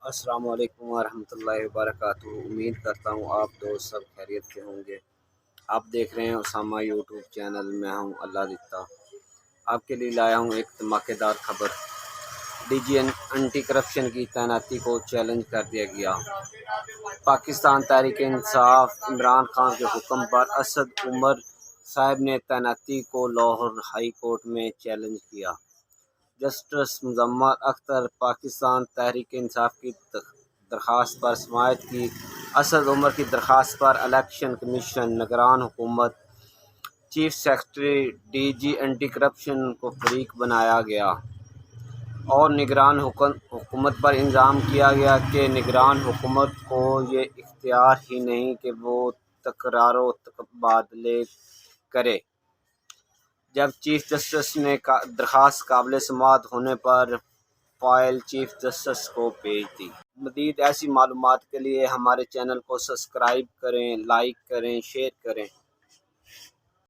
السلام علیکم ورحمۃ اللہ وبرکاتہ۔ امید کرتا ہوں آپ دوست سب خیریت سے ہوں گے۔ آپ دیکھ رہے ہیں اسامہ یوٹیوب چینل، میں ہوں اللہ دیتا۔ آپ کے لیے لایا ہوں ایک دھماکے دار خبر۔ ڈی جی اینٹی کرپشن کی تعیناتی کو چیلنج کر دیا گیا۔ پاکستان تحریک انصاف عمران خان کے حکم پر اسد عمر صاحب نے تعیناتی کو لاہور ہائی کورٹ میں چیلنج کیا۔ جسٹس مزمل اختر پاکستان تحریک انصاف کی درخواست پر سماعت کی۔ اسد عمر کی درخواست پر الیکشن کمیشن، نگران حکومت، chief secretary D G anti corruption کو فریق بنایا گیا اور نگران حکومت پر الزام کیا گیا کہ نگران حکومت کو یہ اختیار ہی نہیں کہ وہ تکرار و تبادلے کرے۔ جب چیف جسٹس نے درخواست قابل سماعت ہونے پر فائل چیف جسٹس کو بھیج دی۔ مزید ایسی معلومات کے لیے ہمارے چینل کو سبسکرائب کریں، لائک کریں، شیئر کریں۔